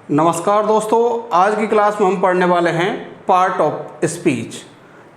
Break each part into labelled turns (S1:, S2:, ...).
S1: नमस्कार दोस्तों, आज की क्लास में हम पढ़ने वाले हैं पार्ट ऑफ स्पीच।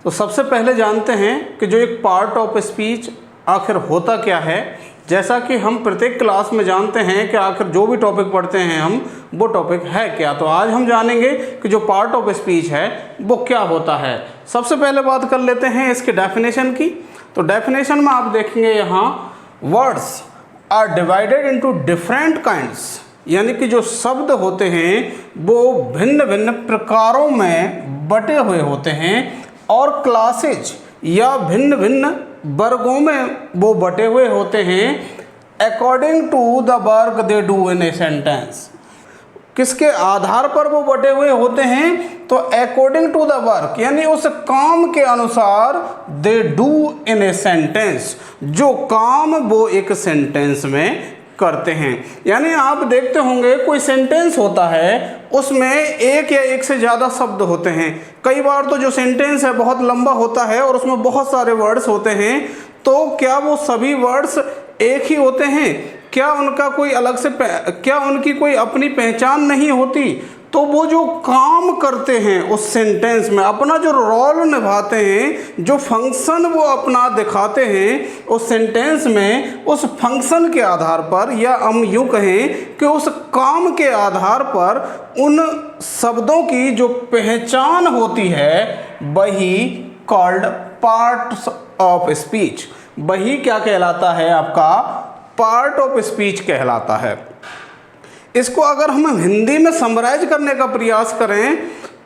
S1: तो सबसे पहले जानते हैं कि जो एक पार्ट ऑफ स्पीच आखिर होता क्या है। जैसा कि हम प्रत्येक क्लास में जानते हैं कि आखिर जो भी टॉपिक पढ़ते हैं हम, वो टॉपिक है क्या। तो आज हम जानेंगे कि जो पार्ट ऑफ स्पीच है वो क्या होता है। सबसे पहले बात कर लेते हैं इसके डेफिनेशन की। तो डेफिनेशन में आप देखेंगे यहाँ, words are divided into different kinds, यानी कि जो शब्द होते हैं वो भिन्न भिन्न प्रकारों में बटे हुए होते हैं और क्लासेज या भिन्न भिन्न वर्गों में वो बटे हुए होते हैं according to the work they do in a sentence. किसके आधार पर वो बटे हुए होते हैं? तो अकॉर्डिंग टू द वर्क, यानी उस काम के अनुसार दे डू इन ए सेंटेंस, जो काम वो एक सेंटेंस में करते हैं। यानी आप देखते होंगे कोई सेंटेंस होता है, उसमें एक या एक से ज़्यादा शब्द होते हैं। कई बार तो जो सेंटेंस है बहुत लंबा होता है और उसमें बहुत सारे वर्ड्स होते हैं। तो क्या वो सभी वर्ड्स एक ही होते हैं? क्या उनका कोई अलग से क्या उनकी कोई अपनी पहचान नहीं होती? तो वो जो काम करते हैं उस सेंटेंस में, अपना जो रोल निभाते हैं, जो फंक्शन वो अपना दिखाते हैं उस सेंटेंस में, उस फंक्शन के आधार पर, या हम यूँ कहें कि उस काम के आधार पर उन शब्दों की जो पहचान होती है, वही कॉल्ड पार्ट्स ऑफ स्पीच। वही क्या कहलाता है? आपका पार्ट ऑफ स्पीच कहलाता है। इसको अगर हम हिंदी में समराइज करने का प्रयास करें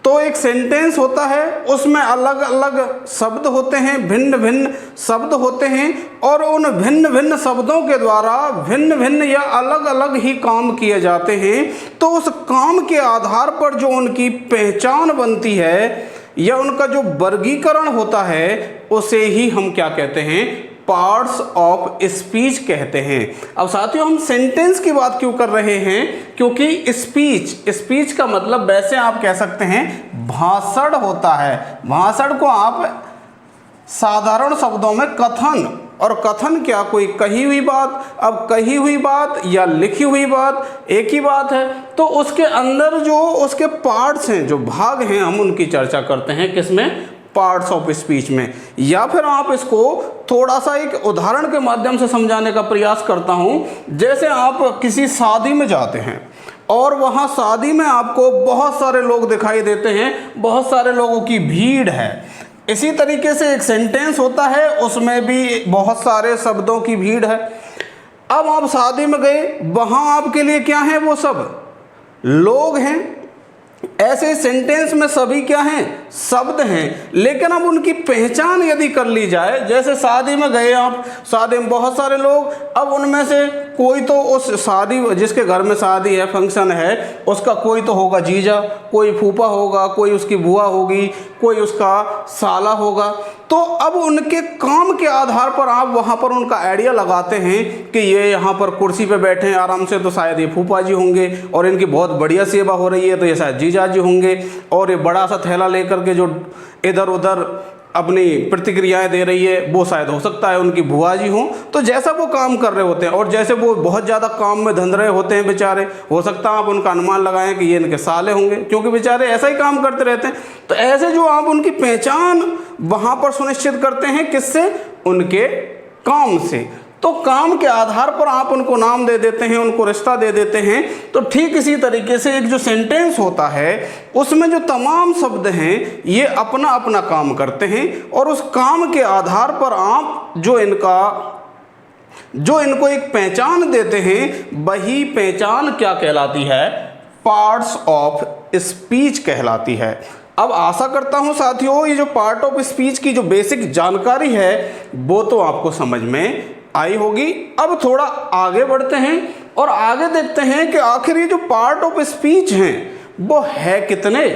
S1: तो एक सेंटेंस होता है, उसमें अलग अलग शब्द होते हैं, भिन्न भिन्न शब्द होते हैं और उन भिन्न भिन्न शब्दों के द्वारा भिन्न भिन्न या अलग अलग ही काम किए जाते हैं। तो उस काम के आधार पर जो उनकी पहचान बनती है या उनका जो वर्गीकरण होता है, उसे ही हम क्या कहते हैं? पार्ट्स ऑफ स्पीच कहते हैं। अब साथियों, हम सेंटेंस की बात क्यों कर रहे हैं? क्योंकि स्पीच का मतलब वैसे आप कह सकते हैं भाषण होता है। भाषण को आप साधारण शब्दों में कथन, और कथन क्या? कोई कही हुई बात। अब कही हुई बात या लिखी हुई बात एक ही बात है। तो उसके अंदर जो उसके पार्ट्स हैं, जो भाग हैं, हम उनकी चर्चा करते हैं किसमें? पार्ट्स ऑफ स्पीच में। या फिर आप इसको थोड़ा सा एक उदाहरण के माध्यम से समझाने का प्रयास करता हूं। जैसे आप किसी शादी में जाते हैं और वहां शादी में आपको बहुत सारे लोग दिखाई देते हैं, बहुत सारे लोगों की भीड़ है। इसी तरीके से एक सेंटेंस होता है, उसमें भी बहुत सारे शब्दों की भीड़ है। अब आप शादी में गए, वहां आपके लिए क्या है? वो सब लोग हैं। ऐसे सेंटेंस में सभी क्या हैं? शब्द हैं। लेकिन अब उनकी पहचान यदि कर ली जाए, जैसे शादी में गए आप, शादी में बहुत सारे लोग, अब उनमें से कोई तो उस शादी, जिसके घर में शादी है, फंक्शन है, उसका कोई तो होगा जीजा, कोई फूफा होगा, कोई उसकी बुआ होगी, कोई उसका साला होगा। तो अब उनके काम के आधार पर आप वहाँ पर उनका आइडिया लगाते हैं कि ये यहाँ पर कुर्सी पे बैठे हैं आराम से, तो शायद ये फूफा जी होंगे, और इनकी बहुत बढ़िया सेवा हो रही है तो ये शायद जीजा जी होंगे, और ये बड़ा सा थैला लेकर के जो इधर उधर अपनी प्रतिक्रियाएं दे रही है, वो शायद हो सकता है उनकी बुआ जी हों। तो जैसा वो काम कर रहे होते हैं और जैसे वो बहुत ज़्यादा काम में धंध रहे होते हैं बेचारे, हो सकता है आप उनका अनुमान लगाएं कि ये इनके साले होंगे, क्योंकि बेचारे ऐसा ही काम करते रहते हैं। तो ऐसे जो आप उनकी पहचान वहाँ पर सुनिश्चित करते हैं, किससे? उनके काम से। तो काम के आधार पर आप उनको नाम दे देते हैं, उनको रिश्ता दे देते हैं। तो ठीक इसी तरीके से एक जो सेंटेंस होता है, उसमें जो तमाम शब्द हैं, ये अपना अपना काम करते हैं और उस काम के आधार पर आप जो इनको एक पहचान देते हैं, वही पहचान क्या कहलाती है? पार्ट्स ऑफ स्पीच कहलाती है। अब आशा करता हूं साथियों, ये जो पार्ट ऑफ स्पीच की जो बेसिक जानकारी है वो तो आपको समझ में आई होगी। अब थोड़ा आगे बढ़ते हैं और आगे देखते हैं कि आखिर ये जो पार्ट ऑफ स्पीच हैं वो है कितने।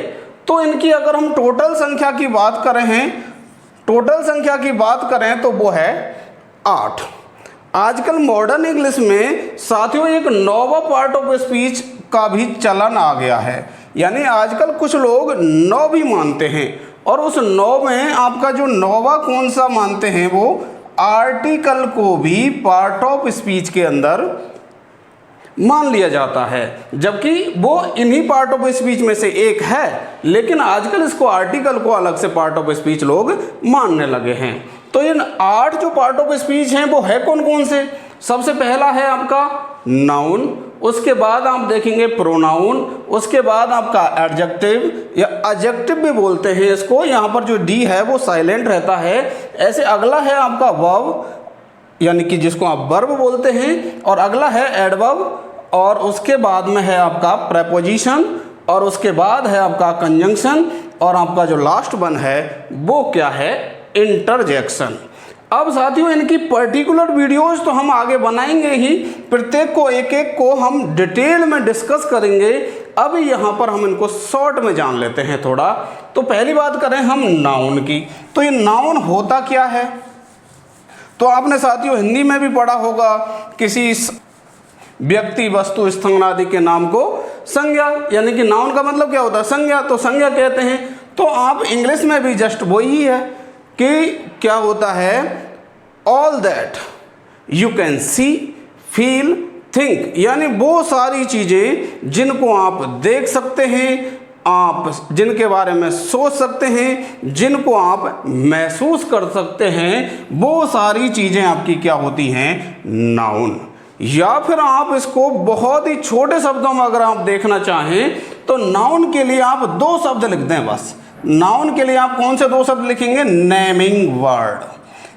S1: तो इनकी अगर हम टोटल संख्या की बात करें तो वो है 8। आजकल मॉडर्न इंग्लिश में साथियों एक 9वां पार्ट ऑफ स्पीच का भी चलन आ गया है। यानी आजकल कुछ लोग 9 भी मानते हैं, और उस 9 में आपका जो 9वां कौन सा मानते हैं? वो आर्टिकल को भी पार्ट ऑफ स्पीच के अंदर मान लिया जाता है, जबकि वो इन्हीं पार्ट ऑफ स्पीच में से एक है, लेकिन आजकल इसको आर्टिकल को अलग से पार्ट ऑफ स्पीच लोग मानने लगे हैं। तो इन 8 जो पार्ट ऑफ स्पीच हैं वो है कौन कौन से? सबसे पहला है आपका नाउन, उसके बाद आप देखेंगे प्रोनाउन, उसके बाद आपका एडजेक्टिव या एडजेक्टिव भी बोलते हैं इसको, यहाँ पर जो डी है वो साइलेंट रहता है। ऐसे अगला है आपका वर्ब, यानी कि जिसको आप वर्ब बोलते हैं, और अगला है एडवर्ब, और उसके बाद में है आपका प्रेपोजिशन, और उसके बाद है आपका कंजंक्शन, और आपका जो लास्ट वन है वो क्या है? इंटरजेक्शन। अब साथियों इनकी पर्टिकुलर वीडियोस तो हम आगे बनाएंगे ही, प्रत्येक को एक एक को हम डिटेल में डिस्कस करेंगे। अब यहाँ पर हम इनको शॉर्ट में जान लेते हैं थोड़ा। तो पहली बात करें हम नाउन की, तो ये नाउन होता क्या है? तो आपने साथियों हिंदी में भी पढ़ा होगा, किसी व्यक्ति, वस्तु, स्थान आदि के नाम को संज्ञा, यानी कि नाउन का मतलब क्या होता है? संज्ञा। तो संज्ञा कहते हैं। तो आप इंग्लिश में भी जस्ट वही है कि क्या होता है? All that you can see, feel, think, यानी वो सारी चीज़ें जिनको आप देख सकते हैं, आप जिनके बारे में सोच सकते हैं, जिनको आप महसूस कर सकते हैं, वो सारी चीज़ें आपकी क्या होती हैं? नाउन। या फिर आप इसको बहुत ही छोटे शब्दों में अगर आप देखना चाहें तो नाउन के लिए आप 2 शब्द लिख दें बस। नाउन के लिए आप कौन से 2 शब्द लिखेंगे? नेमिंग वर्ड,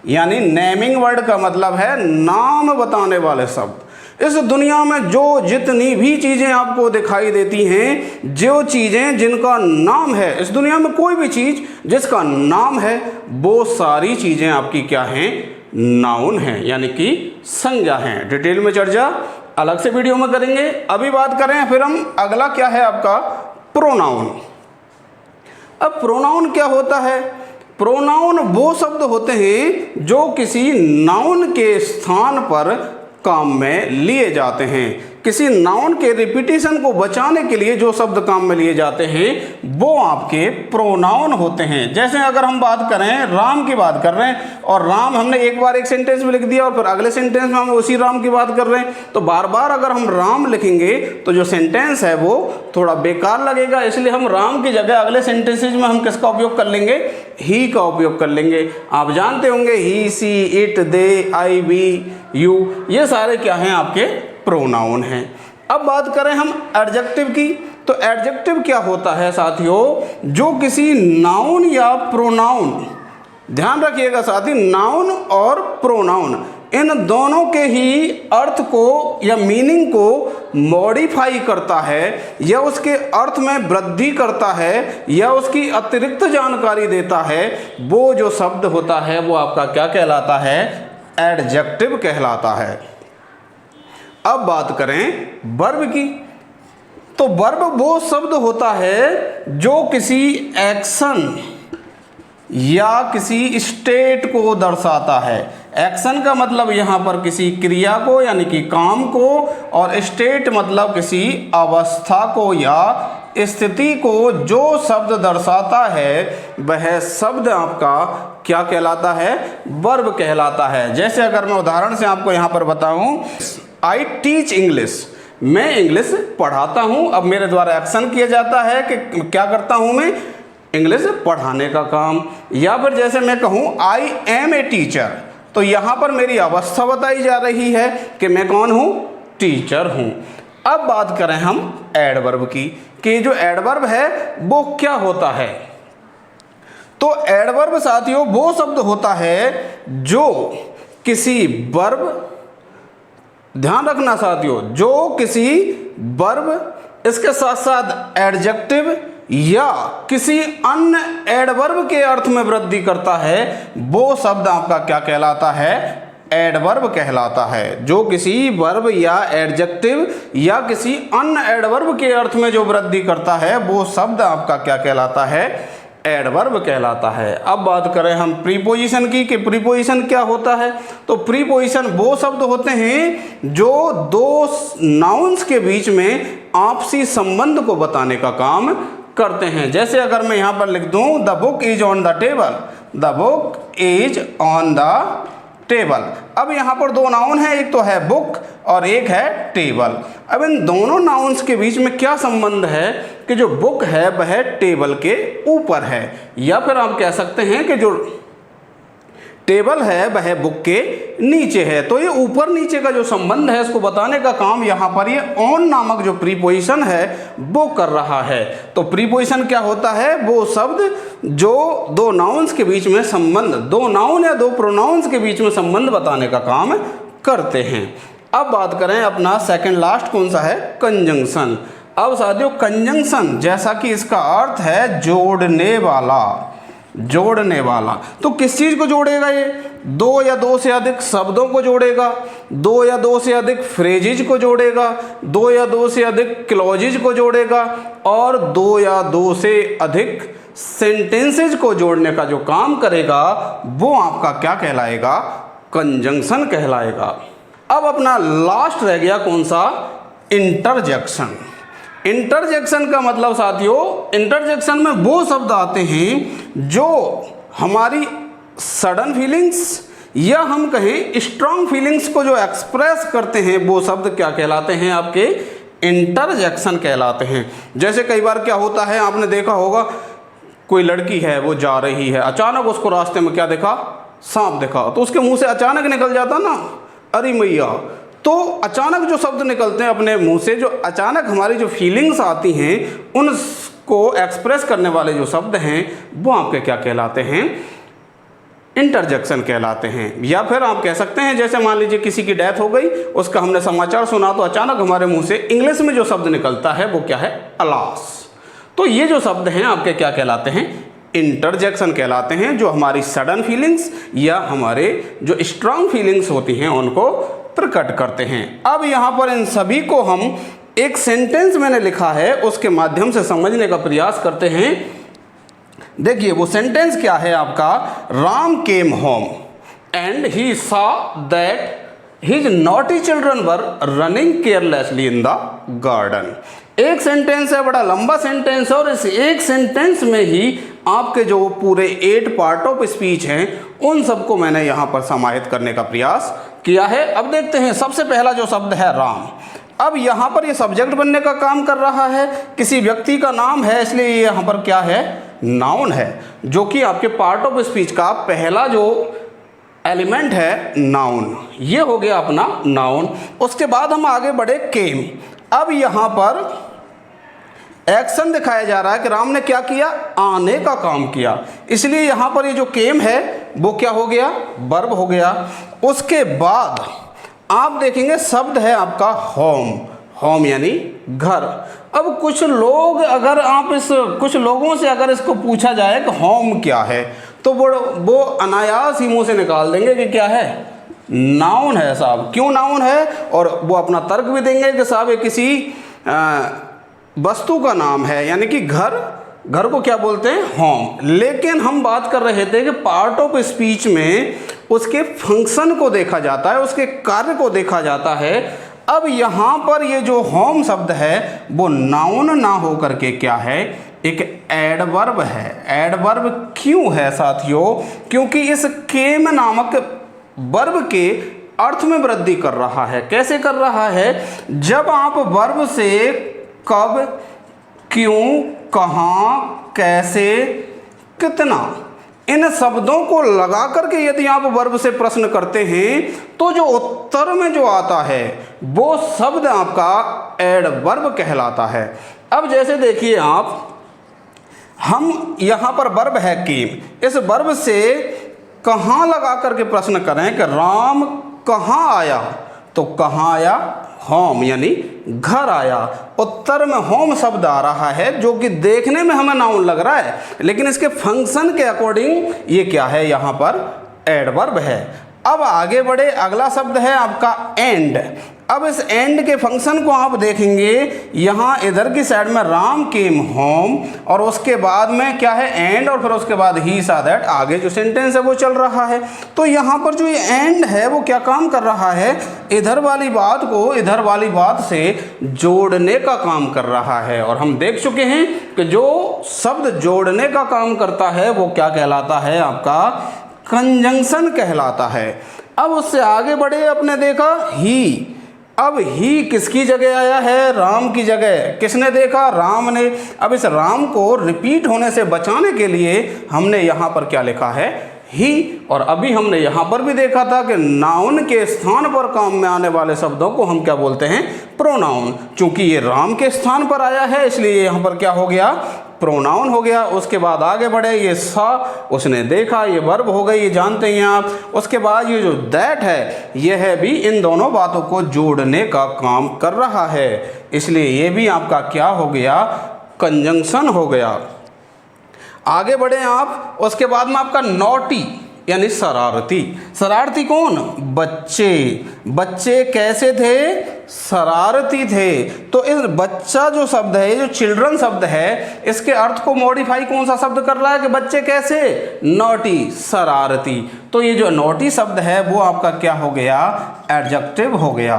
S1: यानी नेमिंग वर्ड का मतलब है नाम बताने वाले शब्द। इस दुनिया में जो जितनी भी चीज़ें आपको दिखाई देती हैं, जो चीज़ें जिनका नाम है, इस दुनिया में कोई भी चीज़ जिसका नाम है, वो सारी चीज़ें आपकी क्या हैं? नाउन हैं, यानी कि संज्ञा हैं। डिटेल में चर्चा अलग से वीडियो में करेंगे। अभी बात करें फिर हम, अगला क्या है आपका? प्रोनाउन। अब प्रोनाउन क्या होता है? प्रोनाउन वो शब्द होते हैं जो किसी नाउन के स्थान पर काम में लिए जाते हैं। किसी नाउन के रिपीटिशन को बचाने के लिए जो शब्द काम में लिए जाते हैं वो आपके प्रोनाउन होते हैं। जैसे अगर हम बात करें, राम की बात कर रहे हैं, और राम हमने एक बार एक सेंटेंस में लिख दिया और फिर अगले सेंटेंस में हम उसी राम की बात कर रहे हैं, तो बार बार अगर हम राम लिखेंगे तो जो सेंटेंस है वो थोड़ा बेकार लगेगा। इसलिए हम राम की जगह अगले सेंटेंसेज में हम किसका उपयोग कर लेंगे? ही का उपयोग कर लेंगे। आप जानते होंगे ही, she, it, they, I, we, you, ये सारे क्या हैं? आपके प्रोनाउन हैं। अब बात करें हम एडजेक्टिव की, तो एडजेक्टिव क्या होता है साथियों? जो किसी नाउन या प्रोनाउन, ध्यान रखिएगा साथी, नाउन और प्रोनाउन इन दोनों के ही अर्थ को या मीनिंग को मॉडिफाई करता है, या उसके अर्थ में वृद्धि करता है, या उसकी अतिरिक्त जानकारी देता है। वो जो शब्द होता है वो आपका क्या कहलाता है? एडजेक्टिव कहलाता है। अब बात करें वर्ब की, तो वर्ब वो शब्द होता है जो किसी एक्शन या किसी स्टेट को दर्शाता है। एक्शन का मतलब यहाँ पर किसी क्रिया को यानी कि काम को, और स्टेट मतलब किसी अवस्था को या स्थिति को जो शब्द दर्शाता है वह शब्द आपका क्या कहलाता है? वर्ब कहलाता है। जैसे अगर मैं उदाहरण से आपको यहाँ पर बताऊँ, आई टीच इंग्लिश, मैं इंग्लिश पढ़ाता हूँ। अब मेरे द्वारा एक्शन किया जाता है कि क्या करता हूँ मैं? इंग्लिश पढ़ाने का काम। या फिर जैसे मैं कहूँ आई एम ए टीचर, तो यहाँ पर मेरी अवस्था बताई जा रही है कि मैं कौन हूँ? टीचर हूँ। अब बात करें हम एडवर्ब की, कि जो एडवर्ब है वो क्या होता है? तो एडवर्ब साथियों वो शब्द होता है जो किसी वर्ब, ध्यान रखना साथियों, जो किसी वर्ब, इसके साथ साथ एडजेक्टिव या किसी अन्य एडवर्ब के अर्थ में वृद्धि करता है, वो शब्द आपका क्या कहलाता है? एडवर्ब कहलाता है। जो किसी वर्ब या एडजेक्टिव या किसी अन्य एडवर्ब के अर्थ में जो वृद्धि करता है वो शब्द आपका क्या कहलाता है? एडवर्ब कहलाता है। अब बात करें हम प्रीपोजिशन की, कि प्रीपोजिशन क्या होता है? तो प्रीपोजिशन वो शब्द होते हैं जो दो नाउन्स के बीच में आपसी संबंध को बताने का काम करते हैं। जैसे अगर मैं यहाँ पर लिख दूँ the book is on the table, the book is on the table. अब यहाँ पर दो नाउन है, एक तो है बुक और एक है टेबल। अब इन दोनों नाउन्स के बीच में क्या संबंध है कि जो बुक है वह टेबल के ऊपर है, या फिर आप कह सकते हैं कि जो टेबल है वह बुक के नीचे है। तो ये ऊपर नीचे का जो संबंध है इसको बताने का काम यहाँ पर ये ऑन नामक जो प्रीपोजिशन है वो कर रहा है। तो प्रीपोजिशन क्या होता है, वो शब्द जो दो नाउन्स के बीच में संबंध, दो नाउन या दो प्रोनाउंस के बीच में संबंध बताने का काम करते हैं। अब बात करें अपना सेकंड लास्ट कौन सा है, कंजंक्शन। अब साथियों कंजंक्शन जैसा कि इसका अर्थ है जोड़ने वाला, जोड़ने वाला। तो किस चीज़ को जोड़ेगा, ये दो या दो से अधिक शब्दों को जोड़ेगा, दो या दो से अधिक फ्रेजेज को जोड़ेगा, दो या दो से अधिक क्लॉजेज को जोड़ेगा और दो या दो से अधिक सेंटेंसेज को जोड़ने का जो काम करेगा वो आपका क्या कहलाएगा, कंजंक्शन कहलाएगा। अब अपना लास्ट रह गया कौन सा, इंटरजेक्शन। इंटरजेक्शन का मतलब साथियों, इंटरजेक्शन में वो शब्द आते हैं जो हमारी सडन फीलिंग्स या हम कहें स्ट्रांग फीलिंग्स को जो एक्सप्रेस करते हैं वो शब्द क्या कहलाते हैं, आपके इंटरजेक्शन कहलाते हैं। जैसे कई बार क्या होता है, आपने देखा होगा कोई लड़की है वो जा रही है, अचानक उसको रास्ते में क्या देखा, सांप देखा, तो उसके मुंह से अचानक निकल जाता ना अरे मैया। तो अचानक जो शब्द निकलते हैं अपने मुंह से, जो अचानक हमारी जो फीलिंग्स आती हैं उनको एक्सप्रेस करने वाले जो शब्द हैं वो आपके क्या कहलाते हैं, इंटरजेक्शन कहलाते हैं। या फिर आप कह सकते हैं जैसे मान लीजिए किसी की डेथ हो गई, उसका हमने समाचार सुना तो अचानक हमारे मुंह से इंग्लिश में जो शब्द निकलता है वो क्या है, अलास। तो ये जो शब्द हैं आपके क्या कहलाते हैं, इंटरजेक्शन कहलाते हैं, जो हमारी सडन फीलिंग्स या हमारे जो स्ट्रांग फीलिंग्स होती हैं उनको प्रकट करते हैं। अब यहाँ पर इन सभी को हम एक सेंटेंस मैंने लिखा है उसके माध्यम से समझने का प्रयास करते हैं। देखिए वो सेंटेंस क्या है आपका, Ram came home and he saw that his naughty children were running carelessly in the garden. एक सेंटेंस है, बड़ा लंबा सेंटेंस है और इस एक सेंटेंस में ही आपके जो पूरे 8 पार्ट ऑफ स्पीच हैं उन सबको मैंने यहाँ पर समाहित करने का प्रयास किया है। अब देखते हैं सबसे पहला जो शब्द है राम। अब यहाँ पर ये सब्जेक्ट बनने का काम कर रहा है, किसी व्यक्ति का नाम है इसलिए ये यहाँ पर क्या है, नाउन है, जो कि आपके पार्ट ऑफ स्पीच का पहला जो एलिमेंट है नाउन, ये हो गया अपना नाउन। उसके बाद हम आगे बढ़े केम। अब यहाँ पर एक्शन दिखाया जा रहा है कि राम ने क्या किया, आने का काम किया, इसलिए यहाँ पर ये जो केम है वो क्या हो गया, वर्ब हो गया। उसके बाद आप देखेंगे शब्द है आपका होम, होम यानी घर। अब कुछ लोग अगर आप कुछ लोगों से अगर इसको पूछा जाए कि होम क्या है तो वो अनायास ही मुंह से निकाल देंगे कि क्या है, नाउन है साहब। क्यों नाउन है, और वो अपना तर्क भी देंगे कि साहब ये किसी वस्तु का नाम है, यानी कि घर को क्या बोलते हैं, होम। लेकिन हम बात कर रहे थे कि पार्ट ऑफ स्पीच में उसके फंक्शन को देखा जाता है, उसके कार्य को देखा जाता है। अब यहाँ पर ये जो होम शब्द है वो नाउन ना हो करके क्या है, एक एडवर्ब है। एडवर्ब क्यों है साथियों, क्योंकि इस केम नामक वर्ब के अर्थ में वृद्धि कर रहा है। कैसे कर रहा है, जब आप वर्ब से कब, क्यों, कहाँ, कैसे, कितना, इन शब्दों को लगा करके यदि आप वर्ब से प्रश्न करते हैं तो जो उत्तर में जो आता है वो शब्द आपका एडवर्ब कहलाता है। अब जैसे देखिए आप, हम यहाँ पर वर्ब है केम, इस वर्ब से कहाँ लगा करके प्रश्न करें कि राम कहाँ आया, तो कहाँ आया, होम यानी घर आया। उत्तर में होम शब्द आ रहा है जो कि देखने में हमें नाउन लग रहा है, लेकिन इसके फंक्शन के अकॉर्डिंग ये क्या है, यहाँ पर एडवर्ब है। अब आगे बढ़े, अगला शब्द है आपका एंड। अब इस एंड के फंक्शन को आप देखेंगे, यहाँ इधर की साइड में राम केम होम और उसके बाद में क्या है, एंड, और फिर उसके बाद ही सा दैट, आगे जो सेंटेंस है वो चल रहा है। तो यहाँ पर जो ये एंड है वो क्या काम कर रहा है, इधर वाली बात को इधर वाली बात से जोड़ने का काम कर रहा है। और हम देख चुके हैं कि जो शब्द जोड़ने का काम करता है वो क्या कहलाता है, आपका कंजंक्शन कहलाता है। अब उससे आगे बढ़े, अपने देखा ही। अब ही किसकी जगह आया है? राम की जगह। किसने देखा? राम ने। अब इस राम को रिपीट होने से बचाने के लिए हमने यहाँ पर क्या लिखा है? ही। और अभी हमने यहाँ पर भी देखा था कि नाउन के स्थान पर काम में आने वाले शब्दों को हम क्या बोलते हैं? प्रोनाउन। चूंकि ये राम के स्थान पर आया है इसलिए यहाँ पर क्या हो गया? प्रोनाउन हो गया। उसके बाद आगे बढ़े, ये सा उसने देखा, ये वर्ब हो गई, ये जानते हैं आप। उसके बाद ये जो दैट है, यह है भी इन दोनों बातों को जोड़ने का काम कर रहा है, इसलिए ये भी आपका क्या हो गया? कंजंक्शन हो गया। आगे बढ़े आप। उसके बाद में आपका नॉटी यानी शरारती। शरारती कौन? बच्चे। बच्चे कैसे थे? शरारती थे। तो इस बच्चा जो शब्द है, जो चिल्ड्रन शब्द है, इसके अर्थ को मॉडिफाई कौन सा शब्द कर रहा है कि बच्चे कैसे? नॉटी, शरारती। तो ये जो नॉटी शब्द है वो आपका क्या हो गया? एडजेक्टिव हो गया।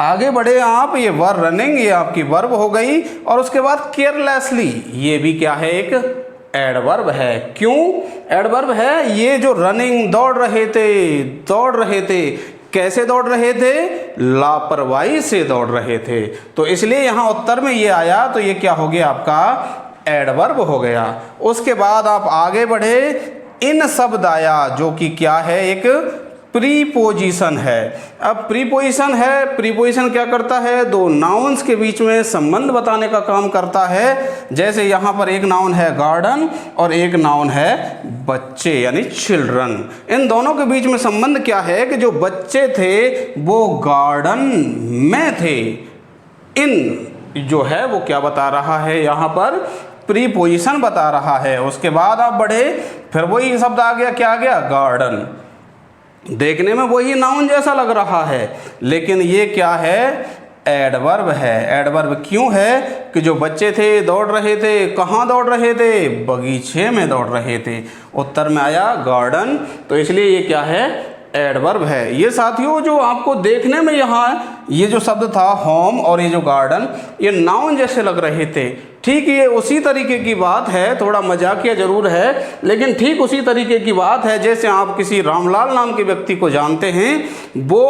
S1: आगे बढ़े आप। ये वर रनिंग, ये आपकी वर्ब हो गई। और उसके बाद केयरलेसली, ये भी क्या है? एक एडवर्ब है। क्यों एडवर्ब है? ये जो रनिंग, दौड़ रहे थे, कैसे दौड़ रहे थे? लापरवाही से दौड़ रहे थे। तो इसलिए यहाँ उत्तर में ये आया, तो ये क्या हो गया? आपका एडवर्ब हो गया। उसके बाद आप आगे बढ़े। इन शब्द आया, जो कि क्या है? एक प्रीपोजिशन है। अब प्रीपोजिशन है, प्रीपोजिशन क्या करता है? दो नाउन्स के बीच में संबंध बताने का काम करता है। जैसे यहाँ पर एक नाउन है गार्डन और एक नाउन है बच्चे यानी चिल्ड्रन। इन दोनों के बीच में संबंध क्या है कि जो बच्चे थे वो गार्डन में थे। इन जो है वो क्या बता रहा है? यहाँ पर प्रीपोजिशन बता रहा है। उसके बाद आप बढ़े, फिर वही शब्द आ गया, क्या आ गया? गार्डन। देखने में वही नाउन जैसा लग रहा है, लेकिन ये क्या है? एडवर्ब है। एडवर्ब क्यों है? कि जो बच्चे थे दौड़ रहे थे, कहाँ दौड़ रहे थे? बगीचे में दौड़ रहे थे। उत्तर में आया गार्डन, तो इसलिए ये क्या है? एडवर्ब है। ये साथियों जो आपको देखने में यहाँ ये जो शब्द था होम और ये जो गार्डन, ये नाउन जैसे लग रहे थे। ठीक ये उसी तरीके की बात है, थोड़ा मजाकिया जरूर है, लेकिन ठीक उसी तरीके की बात है जैसे आप किसी रामलाल नाम के व्यक्ति को जानते हैं, वो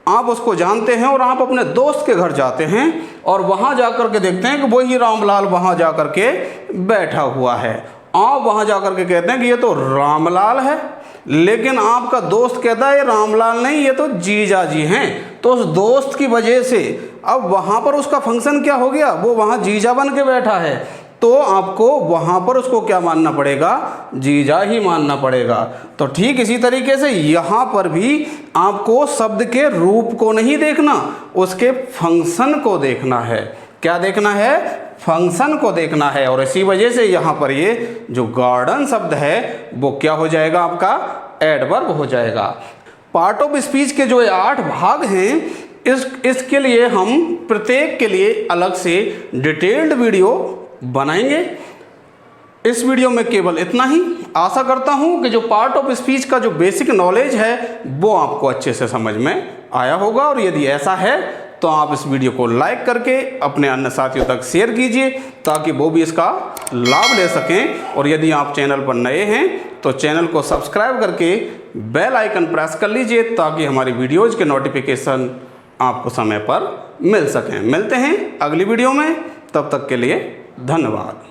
S1: आप उसको जानते हैं और आप अपने दोस्त के घर जाते हैं और वहाँ जाकर के देखते हैं कि वही रामलाल वहाँ जाकर के बैठा हुआ है। आप वहाँ जाकर के कहते हैं कि ये तो रामलाल है, लेकिन आपका दोस्त कहता है ये रामलाल नहीं, ये तो जीजा जी हैं। तो उस दोस्त की वजह से अब वहाँ पर उसका फंक्शन क्या हो गया? वो वहाँ जीजा बन के बैठा है, तो आपको वहाँ पर उसको क्या मानना पड़ेगा? जीजा ही मानना पड़ेगा। तो ठीक इसी तरीके से यहाँ पर भी आपको शब्द के रूप को नहीं देखना, उसके फंक्शन को देखना है। क्या देखना है? फंक्शन को देखना है। और इसी वजह से यहाँ पर ये जो गार्डन शब्द है वो क्या हो जाएगा? आपका एडवर्ब हो जाएगा। पार्ट ऑफ स्पीच के जो 8 भाग हैं, इसके लिए हम प्रत्येक के लिए अलग से डिटेल्ड वीडियो बनाएंगे। इस वीडियो में केवल इतना ही। आशा करता हूँ कि जो पार्ट ऑफ स्पीच का जो बेसिक नॉलेज है वो आपको अच्छे से समझ में आया होगा, और यदि ऐसा है तो आप इस वीडियो को लाइक करके अपने अन्य साथियों तक शेयर कीजिए ताकि वो भी इसका लाभ ले सकें। और यदि आप चैनल पर नए हैं तो चैनल को सब्सक्राइब करके बेल आइकन प्रेस कर लीजिए ताकि हमारी वीडियोज़ के नोटिफिकेशन आपको समय पर मिल सकें। मिलते हैं अगली वीडियो में, तब तक के लिए धन्यवाद।